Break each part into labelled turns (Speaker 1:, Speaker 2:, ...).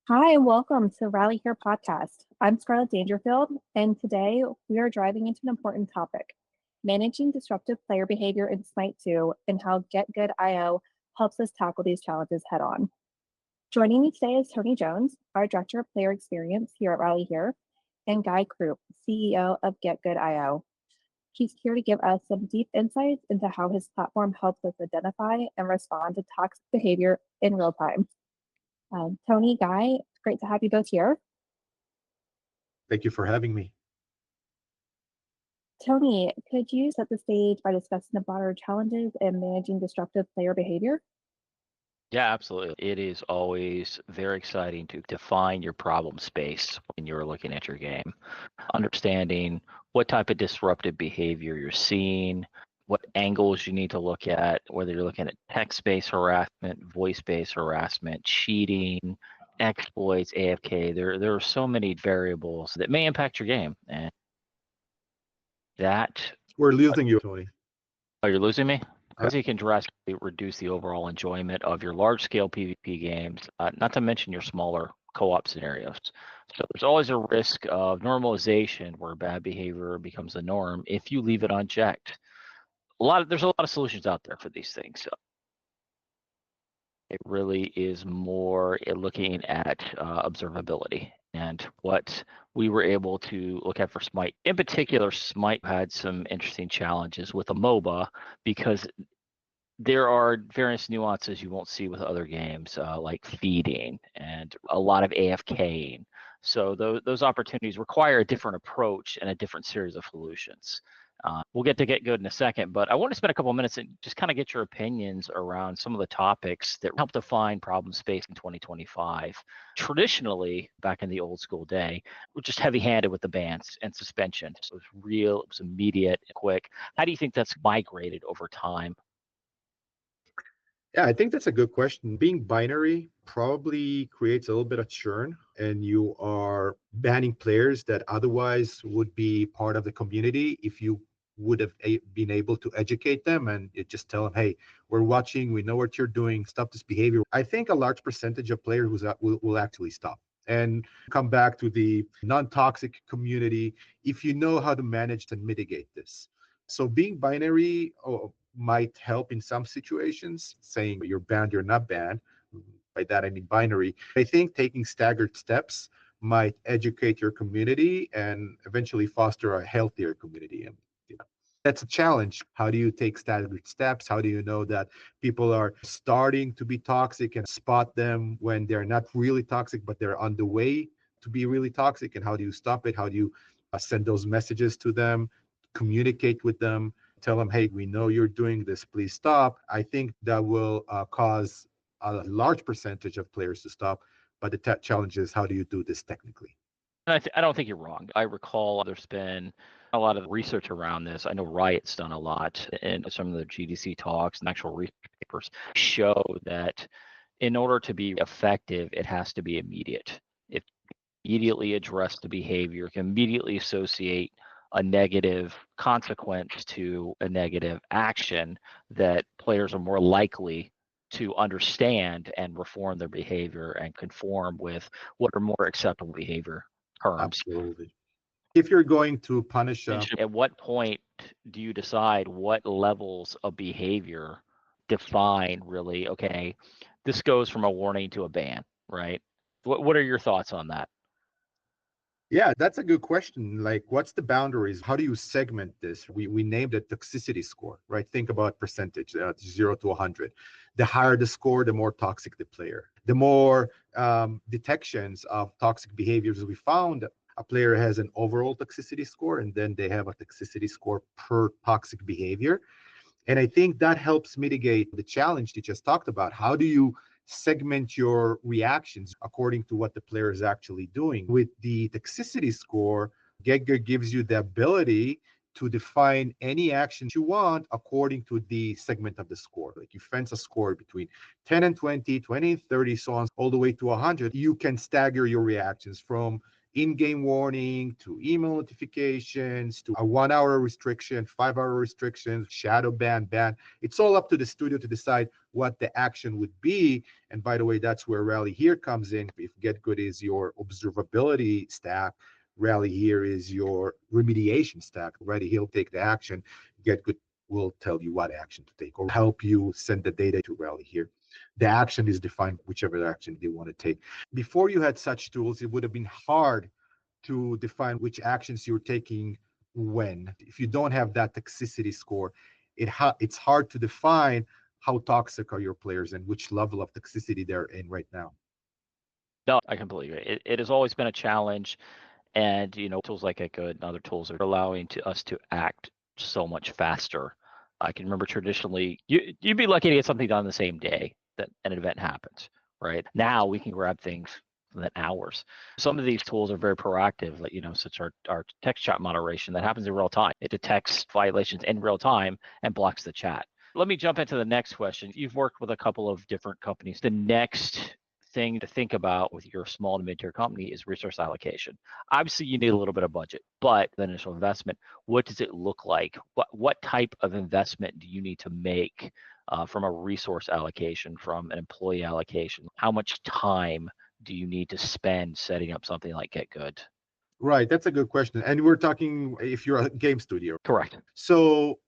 Speaker 1: Hi, and welcome to Rally Here podcast. I'm Scarlet Dangerfield, and today we are driving into an important topic, managing disruptive player behavior in Smite 2 and how Getgud IO helps us tackle these challenges head on. Joining me today is Tony Jones, our Director of Player Experience here at Rally Here, and Guy Kroupp, CEO of Getgud IO. He's here to give us some deep insights into how his platform helps us identify and respond to toxic behavior in real time. Tony, Guy, it's great to have you both here.
Speaker 2: Thank you for having me.
Speaker 1: Tony, could you set the stage by discussing the broader challenges in managing disruptive player behavior?
Speaker 3: Yeah, absolutely. It is always very exciting to define your problem space when you're looking at your game. Understanding what type of disruptive behavior you're seeing, what angles you need to look at, whether you're looking at text-based harassment, voice-based harassment, cheating, exploits, AFK. There are so many variables that may impact your game. And that...
Speaker 2: We're losing you, Tony.
Speaker 3: Oh, you're losing me? Because you can drastically reduce the overall enjoyment of your large-scale PvP games, not to mention your smaller co-op scenarios. So there's always a risk of normalization where bad behavior becomes the norm if you leave it unchecked. There's a lot of solutions out there for these things. So it really is more looking at observability and what we were able to look at for Smite. In particular, Smite had some interesting challenges with a MOBA because there are various nuances you won't see with other games, like feeding and a lot of AFKing. So those opportunities require a different approach and a different series of solutions. We'll get to Getgud in a second, but I want to spend a couple of minutes and just kind of get your opinions around some of the topics that help define problem space in 2025. Traditionally, back in the old school day, we're just heavy-handed with the bans and suspension. So it was real, it was immediate, quick. How do you think that's migrated over time?
Speaker 2: Yeah, I think that's a good question. Being binary probably creates a little bit of churn, and you are banning players that otherwise would be part of the community if you would have been able to educate them and you just tell them, hey, we're watching, we know what you're doing, stop this behavior. I think a large percentage of players will actually stop and come back to the non-toxic community if you know how to manage and mitigate this. So being binary might help in some situations, saying you're banned, you're not banned. By that, I mean binary. I think taking staggered steps might educate your community and eventually foster a healthier community. And that's a challenge. How do you take staggered steps? How do you know that people are starting to be toxic and spot them when they're not really toxic, but they're on the way to be really toxic? And how do you stop it? How do you send those messages to them, communicate with them, tell them, hey, we know you're doing this, please stop? I think that will cause a large percentage of players to stop. But the challenge is, how do you do this technically?
Speaker 3: I don't think you're wrong. I recall there's been a lot of research around this. I know Riot's done a lot, and some of the GDC talks and actual research papers show that in order to be effective, it has to be immediate. It immediately address the behavior, can immediately associate a negative consequence to a negative action, that players are more likely to understand and reform their behavior and conform with what are more acceptable behavior terms.
Speaker 2: Absolutely. If you're going to punish
Speaker 3: at what point do you decide what levels of behavior define really, okay, this goes from a warning to a ban, right? What are your thoughts on that?
Speaker 2: Yeah, that's a good question. Like, what's the boundaries? How do you segment this? We named it toxicity score, right? Think about percentage, 0 to 100. The higher the score, the more toxic the player. The more detections of toxic behaviors we found, a player has an overall toxicity score, and then they have a toxicity score per toxic behavior. And I think that helps mitigate the challenge you just talked about. How do you segment your reactions according to what the player is actually doing? With the toxicity score, Getgud gives you the ability to define any action you want according to the segment of the score. Like, you fence a score between 10 and 20, 20 and 30, so on, all the way to 100. You can stagger your reactions from in-game warning, to email notifications, to a 1 hour restriction, 5 hour restrictions, shadow ban. It's all up to the studio to decide what the action would be. And by the way, that's where Rally here comes in. If Getgud is your observability stack, Rally here is your remediation stack. Rally, he'll take the action. Getgud will tell you what action to take or help you send the data to Rally here. The action is defined whichever action they want to take. Before you had such tools, it would have been hard to define which actions you're taking when. If you don't have that toxicity score, it's hard to define how toxic are your players and which level of toxicity they're in right now.
Speaker 3: No, I completely agree. It has always been a challenge, and tools like Getgud and other tools are allowing us to act so much faster. I can remember traditionally, you'd be lucky to get something done the same day that an event happens, right? Now we can grab things within hours. Some of these tools are very proactive, like such our text chat moderation that happens in real time. It detects violations in real time and blocks the chat. Let me jump into the next question. You've worked with a couple of different companies. The next thing to think about with your small to mid-tier company is resource allocation. Obviously, you need a little bit of budget, but the initial investment, what does it look like? What type of investment do you need to make from a resource allocation, from an employee allocation? How much time do you need to spend setting up something like Getgud?
Speaker 2: Right, that's a good question. And we're talking if you're a game studio.
Speaker 3: Correct.
Speaker 2: So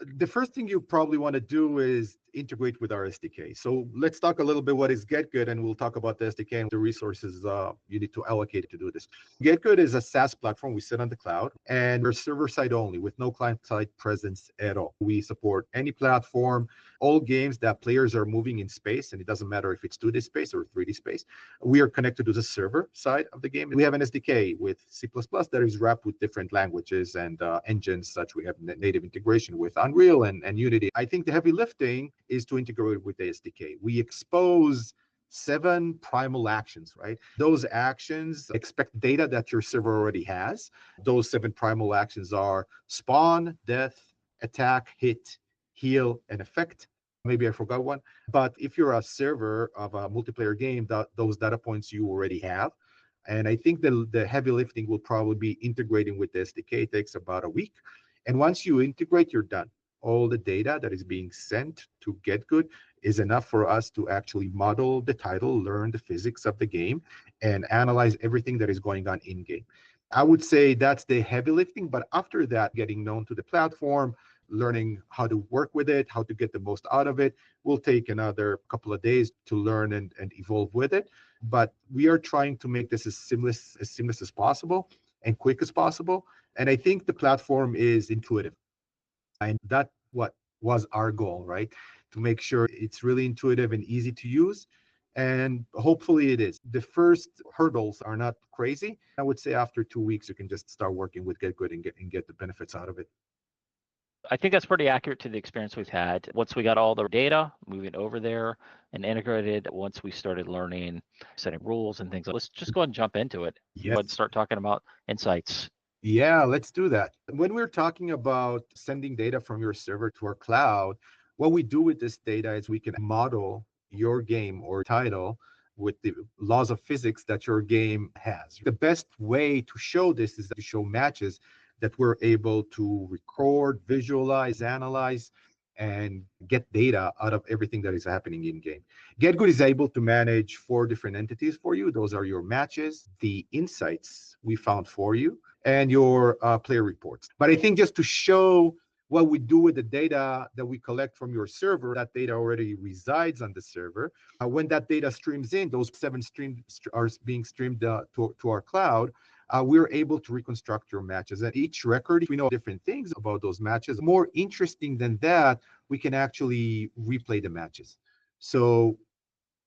Speaker 2: the first thing you probably want to do is integrate with our SDK. So let's talk a little bit what is Getgud, and we'll talk about the SDK and the resources you need to allocate to do this. Getgud is a SaaS platform. We sit on the cloud, and we're server-side only with no client-side presence at all. We support any platform, all games that players are moving in space, and it doesn't matter if it's 2D space or 3D space. We are connected to the server side of the game. We have an SDK with C++ that is wrapped with different languages and engines, such we have native integration with Unreal and Unity. I think the heavy lifting is to integrate with the SDK. We expose 7 primal actions, right? Those actions expect data that your server already has. Those 7 primal actions are spawn, death, attack, hit, heal, and effect. Maybe I forgot one. But if you're a server of a multiplayer game, those data points you already have. And I think the heavy lifting will probably be integrating with the SDK. It takes about a week. And once you integrate, you're done. All the data that is being sent to Getgud is enough for us to actually model the title, learn the physics of the game, and analyze everything that is going on in-game. I would say that's the heavy lifting, but after that, getting known to the platform, learning how to work with it, how to get the most out of it, will take another couple of days to learn and evolve with it. But we are trying to make this as seamless as possible and quick as possible. And I think the platform is intuitive. And that's what was our goal, right? To make sure it's really intuitive and easy to use. And hopefully it is. The first hurdles are not crazy. I would say after 2 weeks, you can just start working with Getgud and get the benefits out of it.
Speaker 3: I think that's pretty accurate to the experience we've had. Once we got all the data, moving over there and integrated, once we started learning, setting rules and things, let's just go ahead and jump into it.
Speaker 2: Yes.
Speaker 3: Let's start talking about insights.
Speaker 2: Yeah, let's do that. When we're talking about sending data from your server to our cloud, what we do with this data is we can model your game or title with the laws of physics that your game has. The best way to show this is to show matches that we're able to record, visualize, analyze, and get data out of everything that is happening in game. Getgud is able to manage 4 different entities for you. Those are your matches, the insights we found for you, and your player reports. But I think just to show what we do with the data that we collect from your server, that data already resides on the server. When that data streams in, those 7 streams are being streamed to our cloud. We're able to reconstruct your matches. At each record, we know different things about those matches. More interesting than that, we can actually replay the matches. So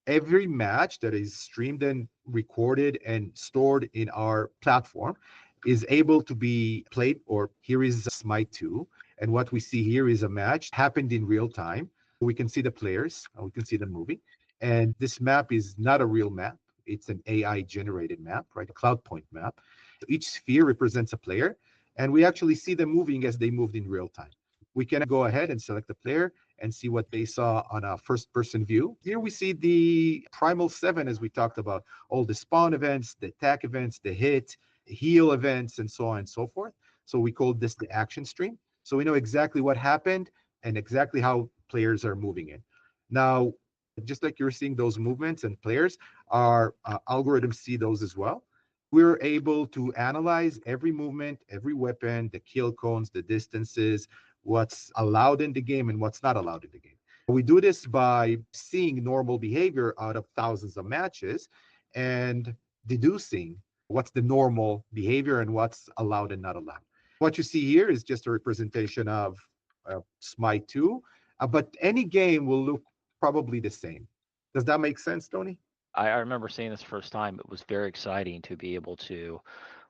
Speaker 2: every match that is streamed and recorded and stored in our platform is able to be played, or here is Smite 2. And what we see here is a match happened in real time. We can see the players, we can see them moving. And this map is not a real map. It's an AI generated map, right? A cloud point map. Each sphere represents a player, and we actually see them moving as they moved in real time. We can go ahead and select the player and see what they saw on a first-person view. Here we see the primal 7, as we talked about, all the spawn events, the attack events, the hit, heal events, and so on and so forth. So we call this the action stream. So we know exactly what happened and exactly how players are moving in. Now, just like you're seeing those movements and players, our algorithms see those as well. We're able to analyze every movement, every weapon, the kill cones, the distances, what's allowed in the game and what's not allowed in the game. We do this by seeing normal behavior out of thousands of matches and deducing what's the normal behavior and what's allowed and not allowed. What you see here is just a representation of Smite 2, but any game will look probably the same. Does that make sense, Tony?
Speaker 3: I remember seeing this first time. It was very exciting to be able to.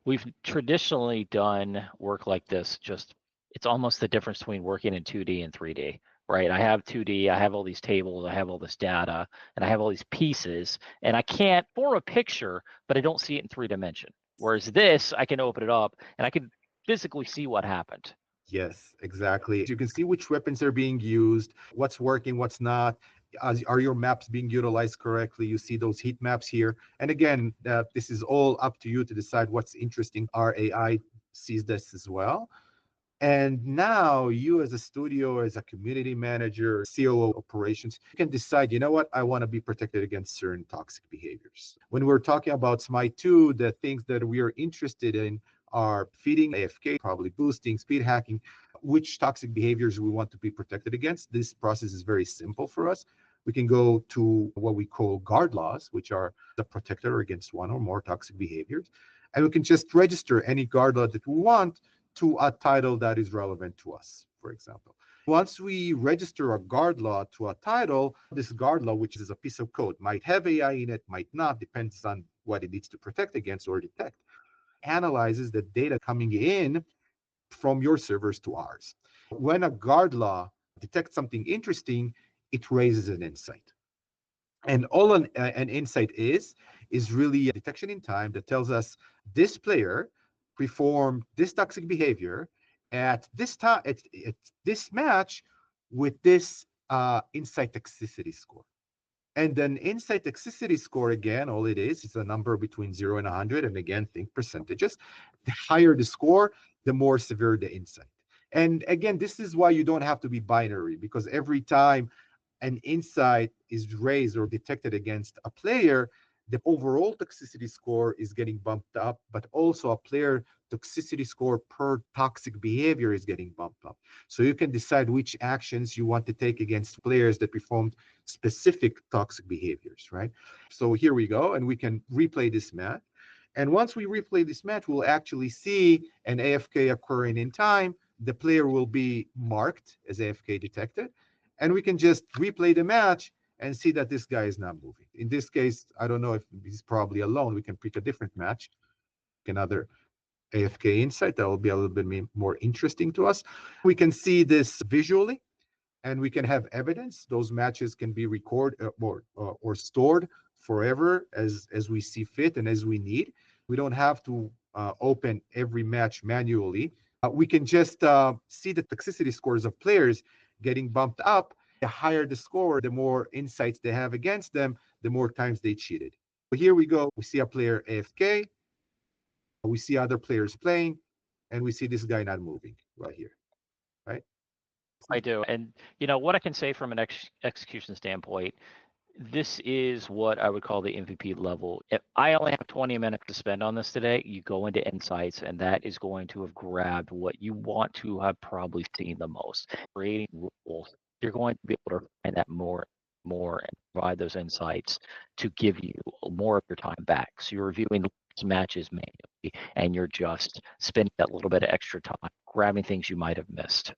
Speaker 3: We've traditionally done work like this. Just it's almost the difference between working in 2D and 3D, right? I have 2D, I have all these tables, I have all this data, and I have all these pieces, and I can't form a picture, but I don't see it in 3 dimension. Whereas this, I can open it up and I can physically see what happened.
Speaker 2: Yes, exactly. You can see which weapons are being used, what's working, what's not. Are your maps being utilized correctly? You see those heat maps here. And again, this is all up to you to decide what's interesting. Our AI sees this as well. And now you as a studio, as a community manager, COO operations, you can decide, you know what, I want to be protected against certain toxic behaviors. When we're talking about Smite 2, the things that we are interested in are feeding AFK, probably boosting, speed hacking, which toxic behaviors we want to be protected against. This process is very simple for us. We can go to what we call guard laws, which are the protector against one or more toxic behaviors. And we can just register any guard law that we want to a title that is relevant to us, for example. Once we register a guard law to a title, this guard law, which is a piece of code, might have AI in it, might not, depends on what it needs to protect against or detect, analyzes the data coming in from your servers to ours. When a guard law detects something interesting, it raises an insight. And all an insight is really a detection in time that tells us this player performed this toxic behavior at this time, at this match with this insight toxicity score. And then insight toxicity score, again, all it is a number between 0 and 100. And again, think percentages. The higher the score, the more severe the insight. And again, this is why you don't have to be binary, because every time an insight is raised or detected against a player, the overall toxicity score is getting bumped up, but also a player toxicity score per toxic behavior is getting bumped up. So you can decide which actions you want to take against players that performed specific toxic behaviors, right? So here we go, and we can replay this match. And once we replay this match, we'll actually see an AFK occurring in time. The player will be marked as AFK detected, and we can just replay the match and see that this guy is not moving. In this case, I don't know if he's probably alone. We can pick a different match, another AFK insight that will be a little bit more interesting to us. We can see this visually, and we can have evidence. Those matches can be recorded or stored forever as we see fit and as we need. We don't have to open every match manually. We can just see the toxicity scores of players getting bumped up. The higher the score, the more insights they have against them, the more times they cheated. So here we go. We see a player AFK. We see other players playing, and we see this guy not moving right here, right?
Speaker 3: I do. And what I can say from an execution standpoint, this is what I would call the MVP level. If I only have 20 minutes to spend on this today, you go into insights, and that is going to have grabbed what you want to have probably seen the most. Creating rules, you're going to be able to find that more and provide those insights to give you more of your time back. So you're reviewing matches manually, and you're just spending that little bit of extra time grabbing things you might have missed.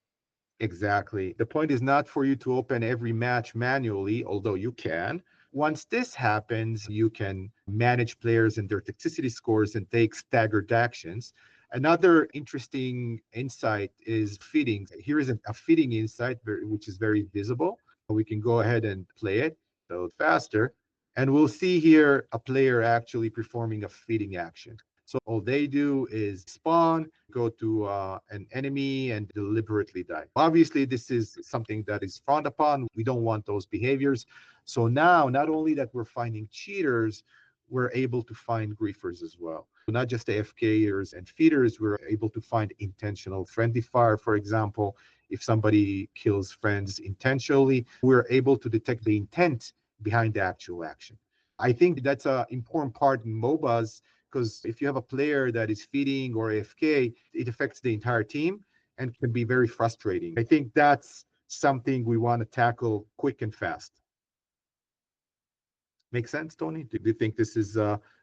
Speaker 2: Exactly. The point is not for you to open every match manually, although you can. Once this happens, you can manage players and their toxicity scores and take staggered actions. Another interesting insight is feeding. Here is a feeding insight, which is very visible. We can go ahead and play it so faster. And we'll see here a player actually performing a feeding action. So all they do is spawn, go to an enemy and deliberately die. Obviously, this is something that is frowned upon. We don't want those behaviors. So now, not only that we're finding cheaters, we're able to find griefers as well. Not just AFKers and feeders, we're able to find intentional friendly fire, for example. If somebody kills friends intentionally, we're able to detect the intent behind the actual action. I think that's an important part in MOBAs, because if you have a player that is feeding or AFK, it affects the entire team and can be very frustrating. I think that's something we want to tackle quick and fast. Make sense, Tony? Do you think this is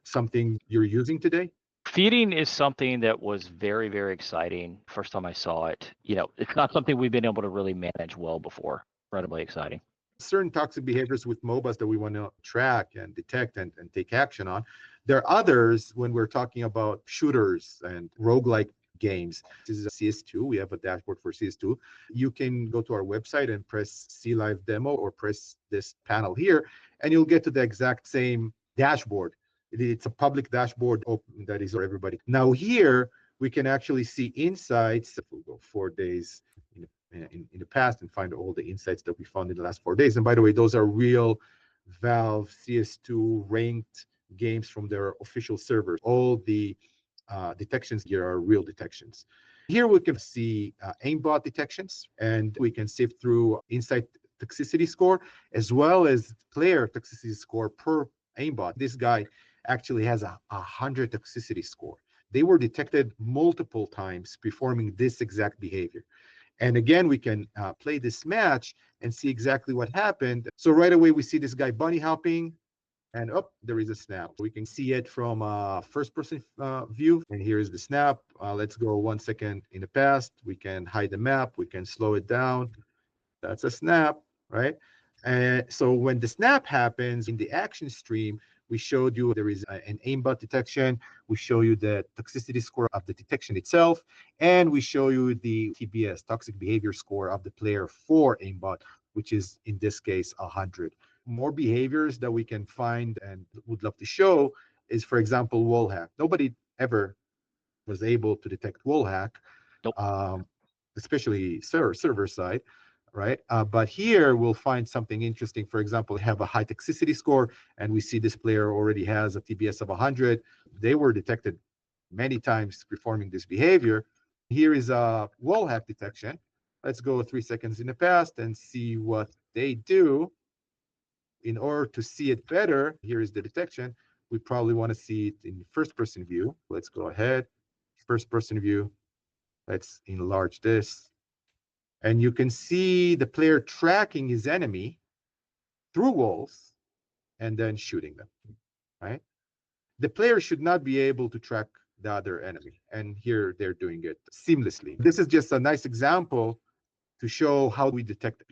Speaker 2: something you're using today?
Speaker 3: Feeding is something that was very, very exciting. First time I saw it, it's not something we've been able to really manage well before. Incredibly exciting.
Speaker 2: Certain toxic behaviors with MOBAs that we want to track and detect and take action on. There are others when we're talking about shooters and roguelike games. This is a CS2. We have a dashboard for CS2. You can go to our website and press See Live Demo or press this panel here, and you'll get to the exact same dashboard. It's a public dashboard open that is for everybody. Now here, we can actually see insights. We'll go 4 days in the past and find all the insights that we found in the last 4 days. And by the way, those are real Valve CS2 ranked games from their official servers. All the detections here are real detections. Here we can see aimbot detections, and we can sift through insight toxicity score as well as player toxicity score per aimbot. This guy actually has a 100 toxicity score. They were detected multiple times performing this exact behavior. And again, we can play this match and see exactly what happened. So right away, we see this guy bunny hopping, and there is a snap. We can see it from a first-person view, and here is the snap. Let's go 1 second in the past. We can hide the map. We can slow it down. That's a snap, right? And so when the snap happens in the action stream, we showed you there is an aimbot detection. We show you the toxicity score of the detection itself, and we show you the TBS, toxic behavior score of the player for aimbot, which is in this case 100. More behaviors that we can find and would love to show is, for example, wall hack. Nobody ever was able to detect wall hack,
Speaker 3: Nope.
Speaker 2: especially server side. Right. But here we'll find something interesting. For example, we have a high toxicity score, and we see this player already has a TBS of 100. They were detected many times performing this behavior. Here is a wall hack detection. Let's go 3 seconds in the past and see what they do. In order to see it better, here is the detection. We probably want to see it in first-person view. Let's go ahead. First-person view. Let's enlarge this. And you can see the player tracking his enemy through walls and then shooting them, right? The player should not be able to track the other enemy. And here they're doing it seamlessly. This is just a nice example to show how we detect,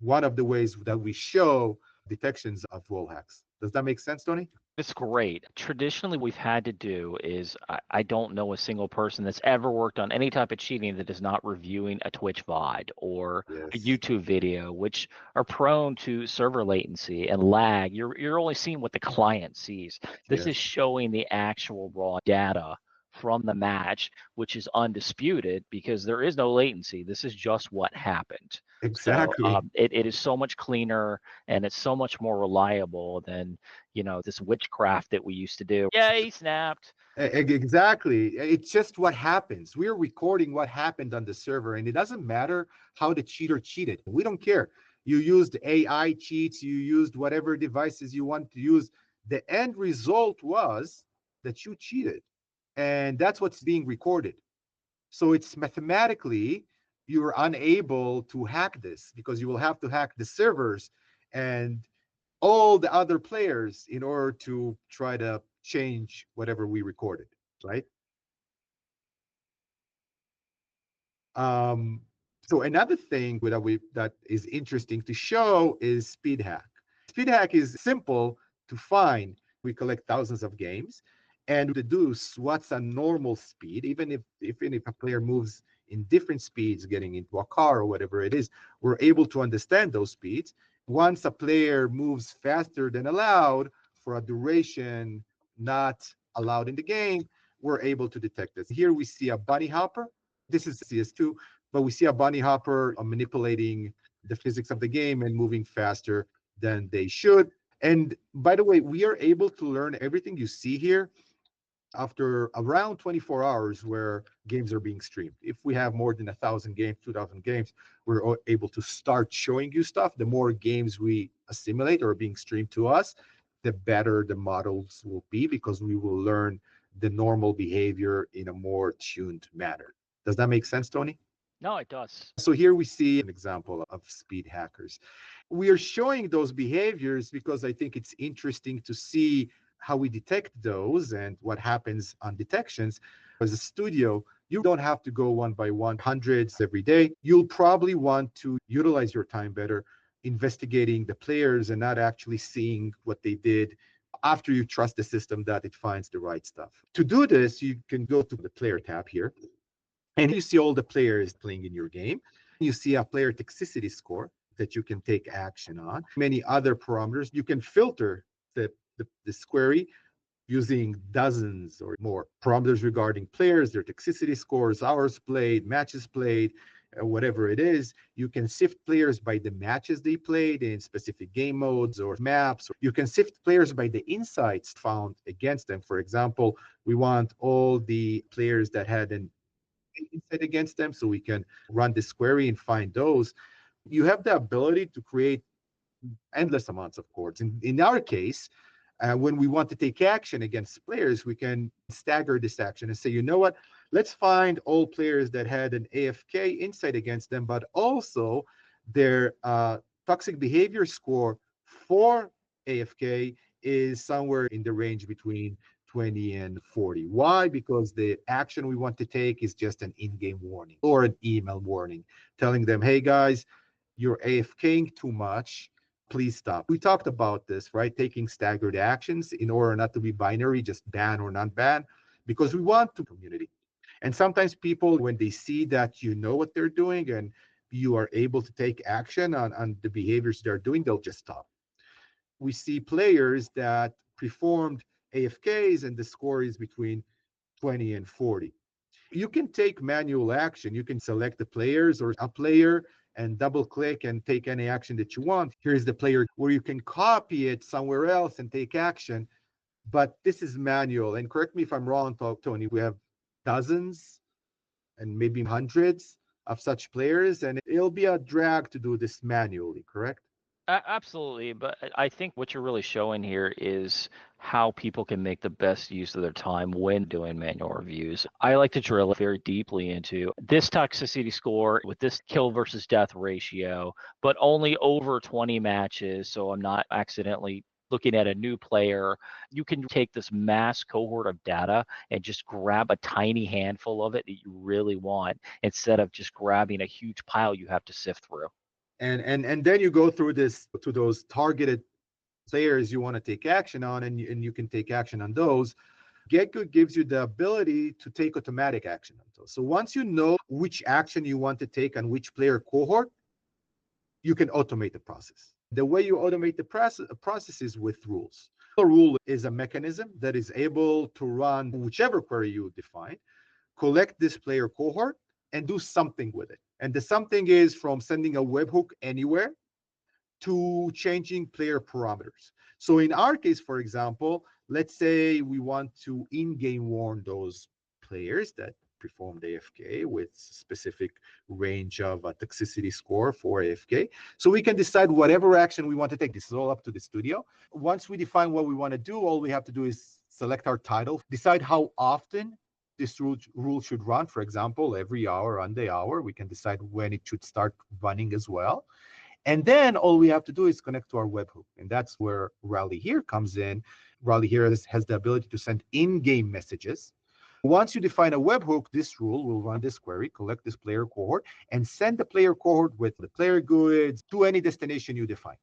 Speaker 2: one of the ways that we show detections of wall hacks. Does that make sense, Tony?
Speaker 3: It's great. Traditionally, we've had to do is I don't know a single person that's ever worked on any type of cheating that is not reviewing a Twitch VOD or a YouTube video, which are prone to server latency and lag. You're only seeing what the client sees. This is showing the actual raw data from the match, which is undisputed because there is no latency. This is just what happened.
Speaker 2: Exactly.
Speaker 3: So it is so much cleaner and it's so much more reliable than this witchcraft that we used to do. Yeah, he snapped.
Speaker 2: Exactly. It's just what happens. We're recording what happened on the server, and it doesn't matter how the cheater cheated. We don't care. You used AI cheats, you used whatever devices you want to use. The end result was that you cheated, and that's what's being recorded. So it's mathematically, you're unable to hack this because you will have to hack the servers and all the other players in order to try to change whatever we recorded, right? So another thing that is interesting to show is speed hack. Speed hack is simple to find. We collect thousands of games and deduce what's a normal speed, even if a player moves in different speeds, getting into a car or whatever it is, we're able to understand those speeds. Once a player moves faster than allowed for a duration not allowed in the game, we're able to detect this. Here we see a bunny hopper. This is CS2, but we see a bunny hopper manipulating the physics of the game and moving faster than they should. And by the way, we are able to learn everything you see here after around 24 hours where games are being streamed. If we have more than 1,000 games, 2,000 games, we're able to start showing you stuff. The more games we assimilate or are being streamed to us, the better the models will be, because we will learn the normal behavior in a more tuned manner. Does that make sense, Tony?
Speaker 3: No, it does.
Speaker 2: So here we see an example of speed hackers. We are showing those behaviors because I think it's interesting to see how we detect those and what happens on detections. As a studio, you don't have to go one by one, hundreds every day. You'll probably want to utilize your time better investigating the players and not actually seeing what they did after you trust the system that it finds the right stuff. To do this, you can go to the player tab here, and you see all the players playing in your game. You see a player toxicity score that you can take action on. Many other parameters. You can filter this query using dozens or more parameters regarding players, their toxicity scores, hours played, matches played, whatever it is. You can sift players by the matches they played in specific game modes or maps. You can sift players by the insights found against them. For example, we want all the players that had an insight against them, so we can run this query and find those. You have the ability to create endless amounts of codes. In our case, when we want to take action against players, we can stagger this action and say, you know what, let's find all players that had an AFK insight against them, but also their toxic behavior score for AFK is somewhere in the range between 20 and 40. Why? Because the action we want to take is just an in-game warning or an email warning telling them, hey guys, you're AFKing too much. Please stop. We talked about this, right? Taking staggered actions in order not to be binary, just ban or non-ban, because we want to community. And sometimes people, when they see that you know what they're doing and you are able to take action on the behaviors they're doing, they'll just stop. We see players that performed AFKs and the score is between 20 and 40. You can take manual action. You can select the players or a player and double click and take any action that you want. Here's the player where you can copy it somewhere else and take action. But this is manual. And correct me if I'm wrong, Tony, we have dozens and maybe hundreds of such players, and it'll be a drag to do this manually, correct?
Speaker 3: Absolutely, but I think what you're really showing here is how people can make the best use of their time when doing manual reviews. I like to drill very deeply into this toxicity score with this kill versus death ratio, but only over 20 matches, so I'm not accidentally looking at a new player. You can take this mass cohort of data and just grab a tiny handful of it that you really want, instead of just grabbing a huge pile you have to sift through.
Speaker 2: And then you go through this to those targeted players you want to take action on, and you can take action on those. Getgud gives you the ability to take automatic action on those. So once you know which action you want to take on which player cohort, you can automate the process. The way you automate the process is with rules. A rule is a mechanism that is able to run whichever query you define, collect this player cohort, and do something with it. And the something is from sending a webhook anywhere to changing player parameters. So in our case, for example, let's say we want to in-game warn those players that performed AFK with specific range of a toxicity score for AFK. So we can decide whatever action we want to take. This is all up to the studio. Once we define what we want to do, all we have to do is select our title, decide how often this rule should run. For example, every hour on the hour. We can decide when it should start running as well. And then all we have to do is connect to our webhook. And that's where Rally Here comes in. Rally Here has the ability to send in-game messages. Once you define a webhook, this rule will run this query, collect this player cohort, and send the player cohort with the player goods to any destination you define.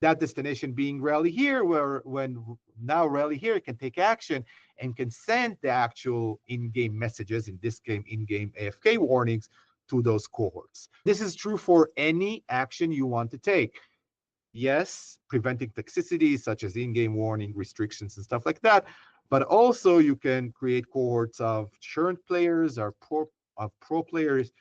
Speaker 2: That destination being Rally Here, where when now Rally Here can take action and can send the actual in-game messages, in this game, in-game AFK warnings, to those cohorts. This is true for any action you want to take. Yes, preventing toxicity, such as in-game warning, restrictions, and stuff like that. But also you can create cohorts of churned players or pro players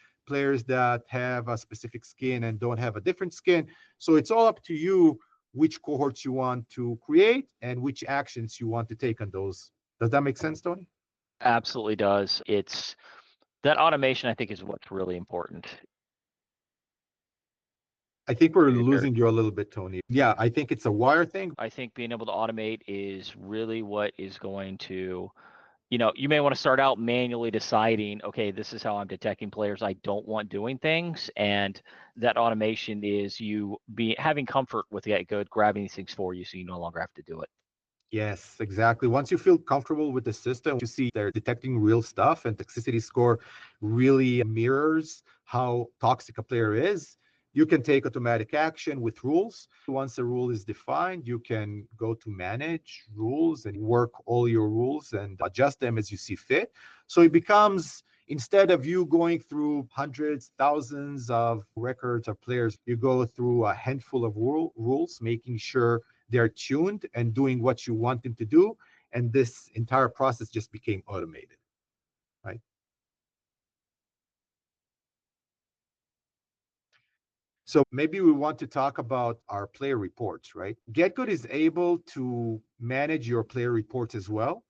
Speaker 2: that have a specific skin and don't have a different skin. So it's all up to you which cohorts you want to create and which actions you want to take on those. Does that make sense, Tony?
Speaker 3: Absolutely does. It's that automation, I think, is what's really important.
Speaker 2: I think we're losing you a little bit, Tony. Yeah, I think it's a wire thing.
Speaker 3: I think being able to automate is really what is going to, you may want to start out manually deciding, okay, this is how I'm detecting players I don't want doing things. And that automation is you having comfort with Getgud, grabbing these things for you so you no longer have to do it.
Speaker 2: Yes, exactly. Once you feel comfortable with the system, you see they're detecting real stuff and toxicity score really mirrors how toxic a player is. You can take automatic action with rules. Once a rule is defined, you can go to manage rules and work all your rules and adjust them as you see fit. So it becomes, instead of you going through hundreds, thousands of records of players, you go through a handful of rules, making sure they're tuned and doing what you want them to do. And this entire process just became automated, right? So maybe we want to talk about our player reports, right? Getgud is able to manage your player reports as well.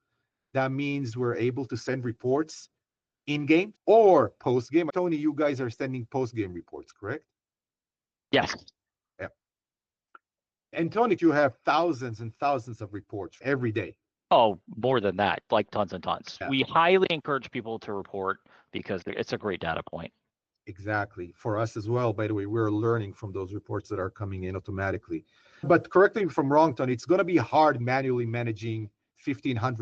Speaker 2: That means we're able to send reports in-game or post-game. Tony, you guys are sending post-game reports, correct?
Speaker 3: Yes.
Speaker 2: Yeah. And Tony, you have thousands and thousands of reports every day.
Speaker 3: Oh, more than that, like tons and tons.
Speaker 2: Yeah.
Speaker 3: We highly encourage people to report because it's a great data point.
Speaker 2: Exactly. For us as well, by the way, we're learning from those reports that are coming in automatically. But correct me if I'm wrong, Tony, it's going to be hard manually managing 15,000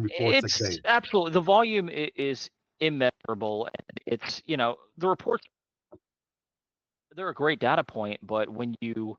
Speaker 2: reports a day.
Speaker 3: Absolutely. The volume is immeasurable. And it's, the reports, they're a great data point, but when you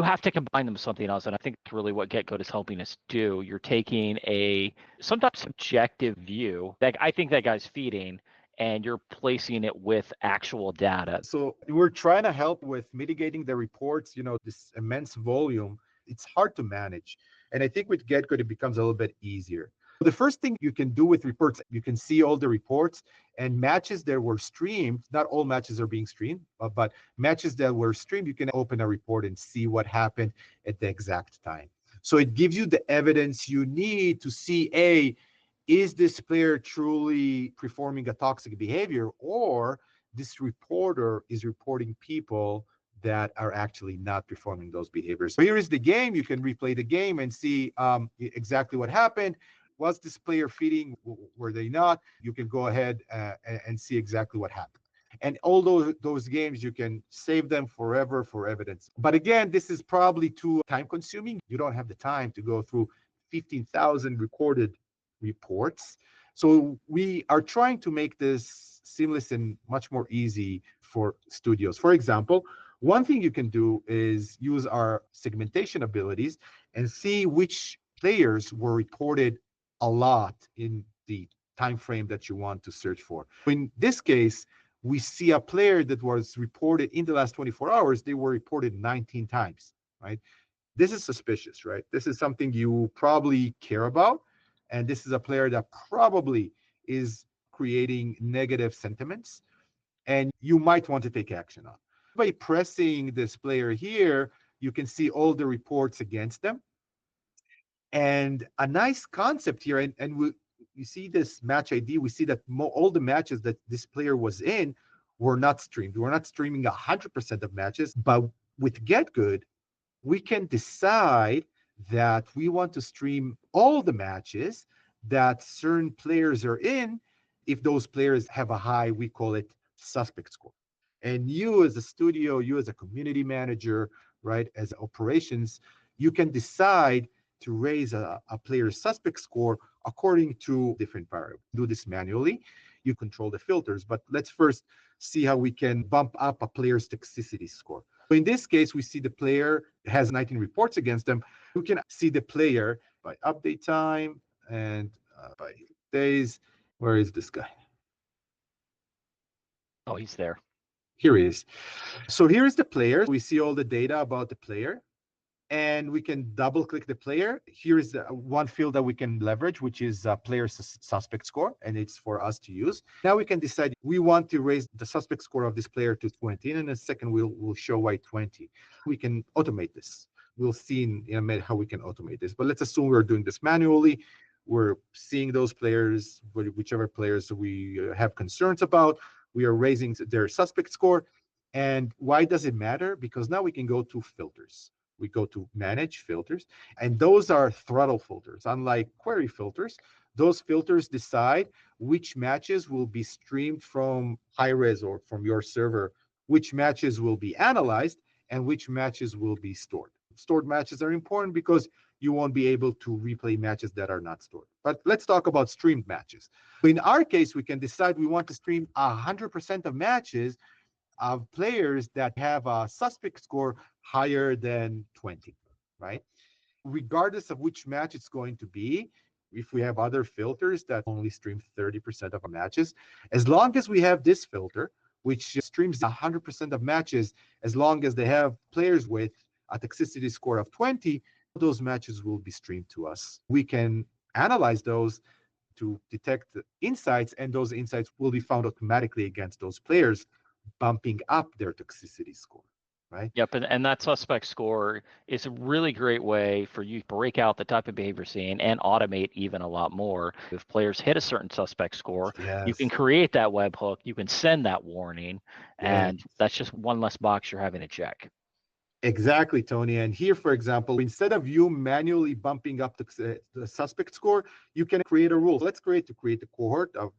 Speaker 3: have to combine them with something else. And I think that's really what Getgud is helping us do. You're taking a sometimes subjective view that I think that guy's feeding, and you're placing it with actual data.
Speaker 2: So we're trying to help with mitigating the reports, this immense volume. It's hard to manage. And I think with Getgud, it becomes a little bit easier. The first thing you can do with reports, you can see all the reports and matches that were streamed. Not all matches are being streamed, but matches that were streamed, you can open a report and see what happened at the exact time. So it gives you the evidence you need to see, is this player truly performing a toxic behavior, or this reporter is reporting people that are actually not performing those behaviors. So here is the game. You can replay the game and see exactly what happened. Was this player feeding? Were they not? You can go ahead and see exactly what happened. And all those games, you can save them forever for evidence. But again, this is probably too time consuming. You don't have the time to go through 15,000 recorded reports. So we are trying to make this seamless and much more easy for studios. For example, one thing you can do is use our segmentation abilities and see which players were reported a lot in the time frame that you want to search for. In this case, we see a player that was reported in the last 24 hours, they were reported 19 times, right? This is suspicious, right? This is something you probably care about. And this is a player that probably is creating negative sentiments, and you might want to take action on. By pressing this player here, you can see all the reports against them. And a nice concept here, and you see this match ID, we see that all the matches that this player was in were not streamed. We're not streaming 100% of matches, but with Getgud, we can decide that we want to stream all the matches that certain players are in if those players have a high, we call it suspect score. And you as a studio, you as a community manager, right, as operations, you can decide to raise a player's suspect score according to different variables. Do this manually. You control the filters, but let's first see how we can bump up a player's toxicity score. In this case, we see the player has 19 reports against them. We can see the player by update time and by days. Where is this guy?
Speaker 3: Oh, he's there.
Speaker 2: Here he is. So here is the player. We see all the data about the player. and we can double click the player. Here is one field that we can leverage, which is player suspect score, and it's for us to use. Now we can decide we want to raise the suspect score of this player to 20, and in a second we'll show why 20. We can automate this. We'll see in a minute how we can automate this, but let's assume we're doing this manually. We're seeing those players, whichever players we have concerns about. We are raising their suspect score. And why does it matter? Because now we can go to filters. We go to manage filters, and those are throttle filters. Unlike query filters, those filters decide which matches will be streamed from high-res or from your server, which matches will be analyzed, and which matches will be stored. Stored matches are important because you won't be able to replay matches that are not stored. But let's talk about streamed matches. In our case, we can decide we want to stream 100% of matches of players that have a suspect score higher than 20, right? Regardless of which match it's going to be, if we have other filters that only stream 30% of our matches, as long as we have this filter, which streams 100% of matches, as long as they have players with a toxicity score of 20, those matches will be streamed to us. We can analyze those to detect insights, and those insights will be found automatically against those players, bumping up their toxicity score, right?
Speaker 3: Yep, and that suspect score is a really great way for you to break out the type of behavior seen and automate even a lot more. If players hit a certain suspect score, you can create that webhook, you can send that warning, and that's just one less box you're having to check.
Speaker 2: Exactly, Tony. And here, for example, instead of you manually bumping up the suspect score, you can create a rule. Let's create a cohort of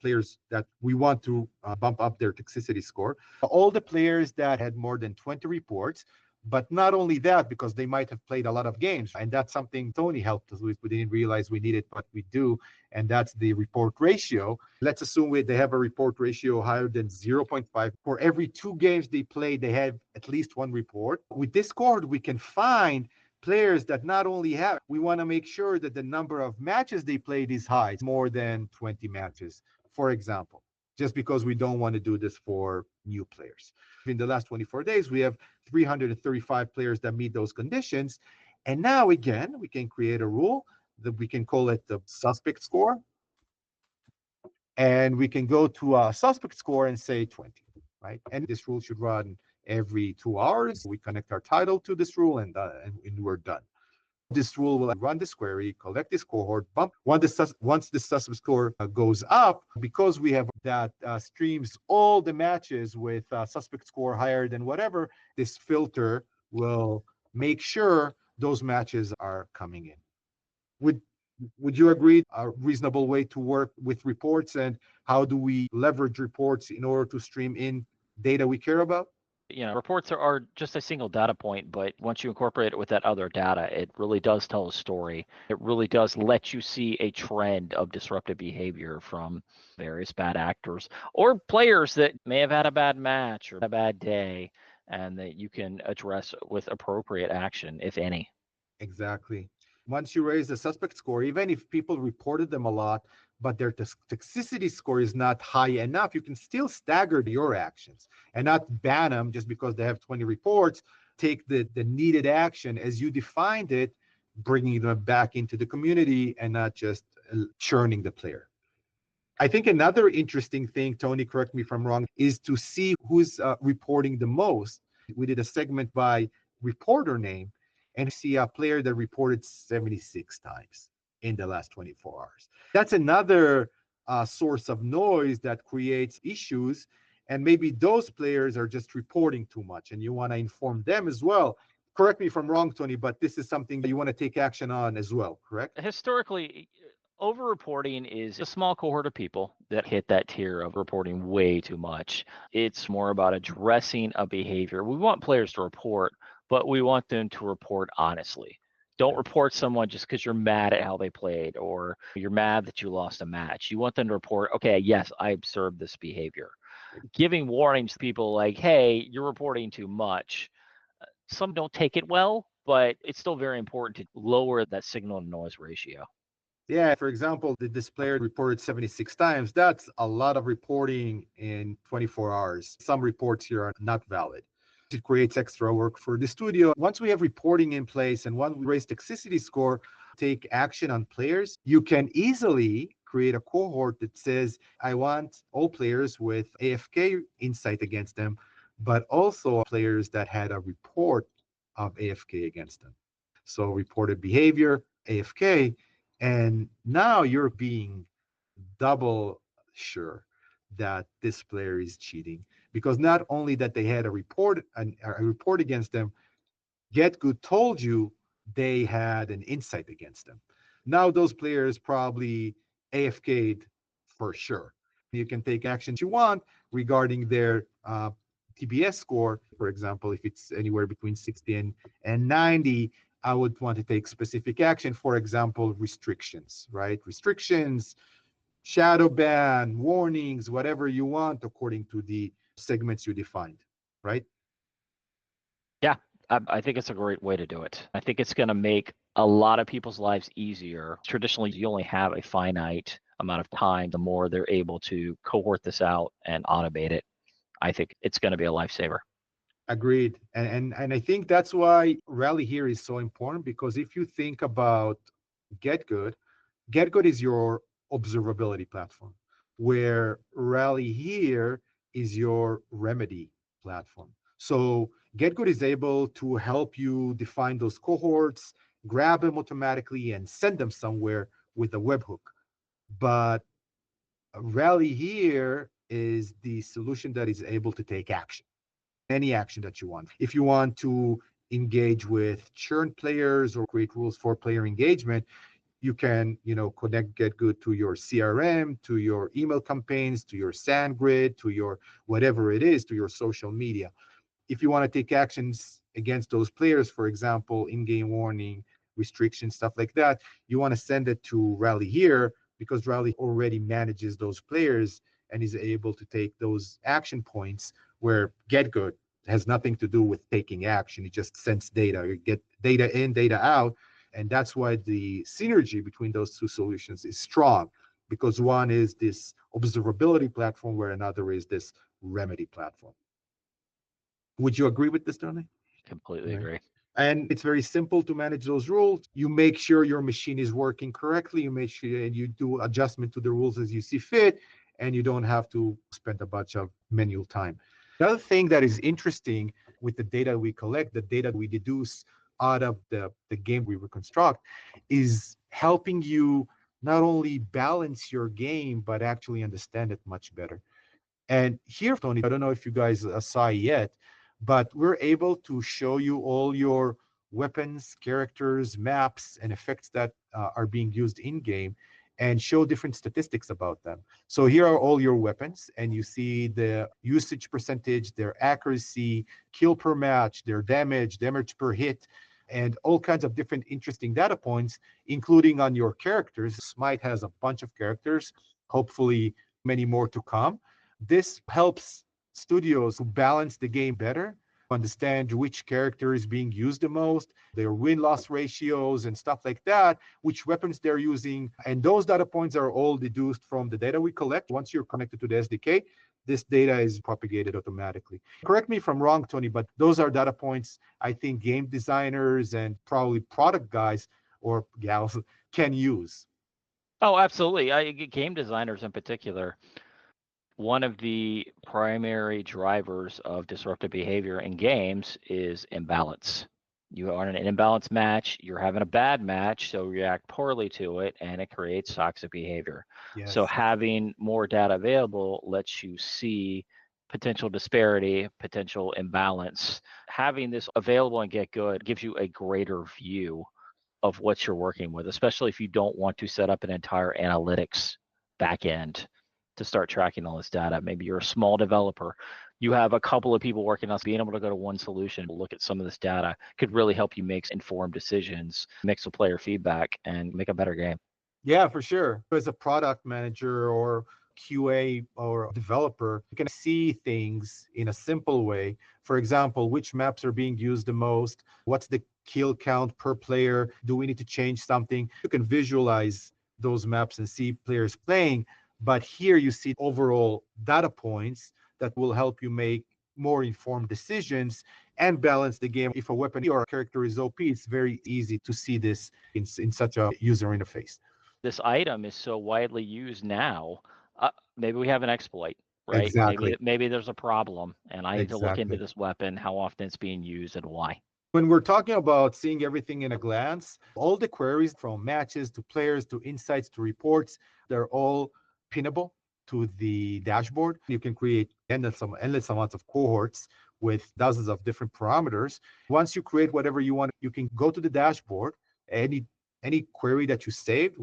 Speaker 2: players that we want to bump up their toxicity score. All the players that had more than 20 reports, but not only that, because they might have played a lot of games. And that's something Tony helped us with. We didn't realize we needed, but we do. And that's the report ratio. Let's assume they have a report ratio higher than 0.5. For every 2 games they played, they have at least 1 report. With this cohort, we can find players that not only have, we want to make sure that the number of matches they played is high, more than 20 matches, for example, just because we don't want to do this for new players. In the last 24 days, we have 335 players that meet those conditions. And now, again, we can create a rule that we can call it the suspect score. And we can go to a suspect score and say 20, right? And this rule should run every 2 hours. We connect our title to this rule, and we're done. This rule will run this query, collect this cohort, bump. Once the suspect score goes up, because we have that streams all the matches with suspect score higher than whatever, this filter will make sure those matches are coming in. Would you agree a reasonable way to work with reports, and how do we leverage reports in order to stream in data we care about?
Speaker 3: Reports are just a single data point, but once you incorporate it with that other data, it really does tell a story. It really does let you see a trend of disruptive behavior from various bad actors or players that may have had a bad match or a bad day, and that you can address with appropriate action, if any.
Speaker 2: Exactly. Once you raise the suspect score, even if people reported them a lot, but their toxicity score is not high enough, you can still stagger your actions and not ban them just because they have 20 reports. Take the needed action as you defined it, bringing them back into the community and not just churning the player. I think another interesting thing, Tony, correct me if I'm wrong, is to see who's reporting the most. We did a segment by reporter name, and see a player that reported 76 times in the last 24 hours. That's another source of noise that creates issues. And maybe those players are just reporting too much, and you want to inform them as well. Correct me if I'm wrong, Tony, but this is something that you want to take action on as well, correct?
Speaker 3: Historically, over-reporting is a small cohort of people that hit that tier of reporting way too much. It's more about addressing a behavior. We want players to report, but we want them to report honestly. Don't report someone just because you're mad at how they played or you're mad that you lost a match. You want them to report, okay, yes, I observed this behavior. Giving warnings to people like, hey, you're reporting too much. Some don't take it well, but it's still very important to lower that signal to noise ratio.
Speaker 2: Yeah, for example, this player reported 76 times. That's a lot of reporting in 24 hours. Some reports here are not valid. It creates extra work for the studio. Once we have reporting in place and once we raise toxicity score, take action on players, you can easily create a cohort that says, I want all players with AFK insight against them, but also players that had a report of AFK against them. So reported behavior, AFK, and now you're being double sure that this player is cheating because not only that they had a report against them, Getgud told you they had an insight against them. Now those players probably AFK'd for sure. You can take actions you want regarding their TBS score. For example, if it's anywhere between 60 and 90, I would want to take specific action. For example, restrictions, right? Restrictions, shadow ban, warnings, whatever you want according to the segments you defined, right?
Speaker 3: Yeah, I think it's a great way to do it. I think it's going to make a lot of people's lives easier. Traditionally, you only have a finite amount of time. The more they're able to cohort this out and automate it, I think it's going to be a lifesaver.
Speaker 2: Agreed. And I think that's why Rally here is so important, because if you think about Getgud, Getgud is your observability platform, where Rally here is your remedy platform. So Getgud is able to help you define those cohorts, grab them automatically, and send them somewhere with a webhook. But Rally here is the solution that is able to take action, any action that you want. If you want to engage with churn players or create rules for player engagement, you can, connect Getgud to your CRM, to your email campaigns, to your SandGrid, to your whatever it is, to your social media. If you want to take actions against those players, for example, in-game warning, restrictions, stuff like that, you want to send it to Rally here, because Rally already manages those players and is able to take those action points, where Getgud has nothing to do with taking action. It just sends data. You get data in, data out. And that's why the synergy between those two solutions is strong, because one is this observability platform where another is this remedy platform. Would you agree with this, Tony?
Speaker 3: Completely agree.
Speaker 2: And it's very simple to manage those rules. You make sure your machine is working correctly. You make sure and you do adjustment to the rules as you see fit, and you don't have to spend a bunch of manual time. Another thing that is interesting with the data we collect, the data we deduce out of the game we reconstruct, is helping you not only balance your game, but actually understand it much better. And here, Tony, I don't know if you guys saw yet, but we're able to show you all your weapons, characters, maps, and effects that are being used in game, and show different statistics about them. So here are all your weapons, and you see the usage percentage, their accuracy, kill per match, their damage per hit, and all kinds of different interesting data points, including on your characters. Smite has a bunch of characters, hopefully many more to come. This helps studios balance the game better, understand which character is being used the most, their win-loss ratios and stuff like that, which weapons they're using. And those data points are all deduced from the data we collect. Once you're connected to the SDK, this data is propagated automatically. Correct me if I'm wrong, Tony, but those are data points I think game designers and probably product guys or gals can use.
Speaker 3: Oh, absolutely. Game designers in particular, one of the primary drivers of disruptive behavior in games is imbalance. You are in an imbalance match, you're having a bad match, so react poorly to it, and it creates toxic behavior.
Speaker 2: Yes.
Speaker 3: So having more data available lets you see potential disparity, potential imbalance. Having this available in Getgud gives you a greater view of what you're working with, especially if you don't want to set up an entire analytics backend to start tracking all this data. Maybe you're a small developer. You have a couple of people working on being able to go to one solution, look at some of this data could really help you make informed decisions, mix with player feedback, and make a better game.
Speaker 2: Yeah, for sure. As a product manager or QA or developer, you can see things in a simple way. For example, which maps are being used the most? What's the kill count per player? Do we need to change something? You can visualize those maps and see players playing. But here you see overall data points that will help you make more informed decisions and balance the game. If a weapon or a character is OP, it's very easy to see this in such a user interface.
Speaker 3: This item is so widely used now. Maybe we have an exploit, right?
Speaker 2: Exactly.
Speaker 3: Maybe there's a problem, and I need to look into
Speaker 2: Exactly.
Speaker 3: this weapon, how often it's being used, and why.
Speaker 2: When we're talking about seeing everything in a glance, all the queries from matches to players to insights to reports, they're all pinnable to the dashboard. You can create endless amounts of cohorts with dozens of different parameters. Once you create whatever you want, you can go to the dashboard. Any query that you saved,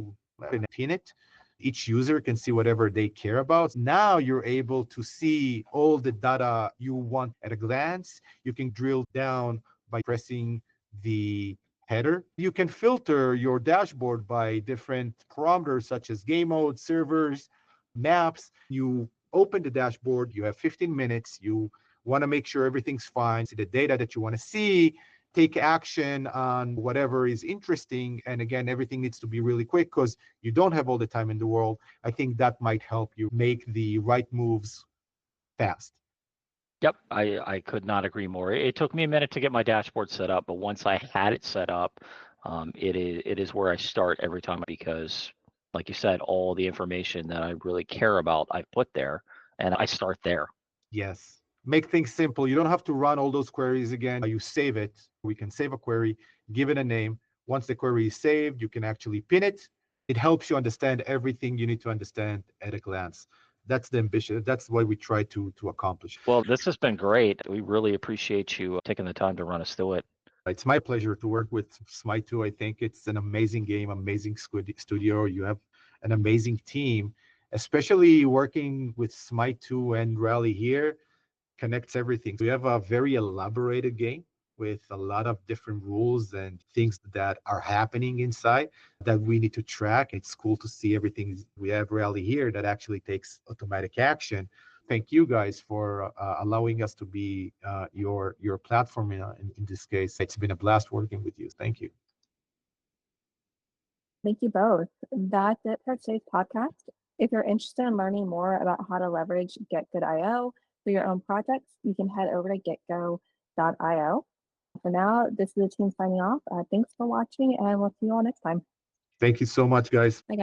Speaker 2: pin it. Each user can see whatever they care about. Now you're able to see all the data you want at a glance. You can drill down by pressing the header. You can filter your dashboard by different parameters such as game mode, servers, maps. You open the dashboard, you have 15 minutes, you want to make sure everything's fine, see the data that you want to see, take action on whatever is interesting. And again, everything needs to be really quick because you don't have all the time in the world. I think that might help you make the right moves fast.
Speaker 3: Yep, I could not agree more. It took me a minute to get my dashboard set up, but once I had it set up, it is where I start every time because, like you said, all the information that I really care about, I put there, and I start there.
Speaker 2: Yes. Make things simple. You don't have to run all those queries again. You save it. We can save a query, give it a name. Once the query is saved, you can actually pin it. It helps you understand everything you need to understand at a glance. That's the ambition. That's what we try to accomplish.
Speaker 3: Well, this has been great. We really appreciate you taking the time to run us through it.
Speaker 2: It's my pleasure to work with Smite 2. I think it's an amazing game, amazing studio. You have an amazing team, especially working with Smite 2 and Rally here connects everything. We have a very elaborated game with a lot of different rules and things that are happening inside that we need to track. It's cool to see everything. We have Rally here that actually takes automatic action. Thank you guys for allowing us to be your platform in this case. It's been a blast working with you. Thank you.
Speaker 1: Thank you both. That's it for today's podcast. If you're interested in learning more about how to leverage Getgud.io for your own projects, you can head over to getgo.io. For now, this is the team signing off. Thanks for watching, and we'll see you all next time.
Speaker 2: Thank you so much, guys.
Speaker 1: Bye, guys.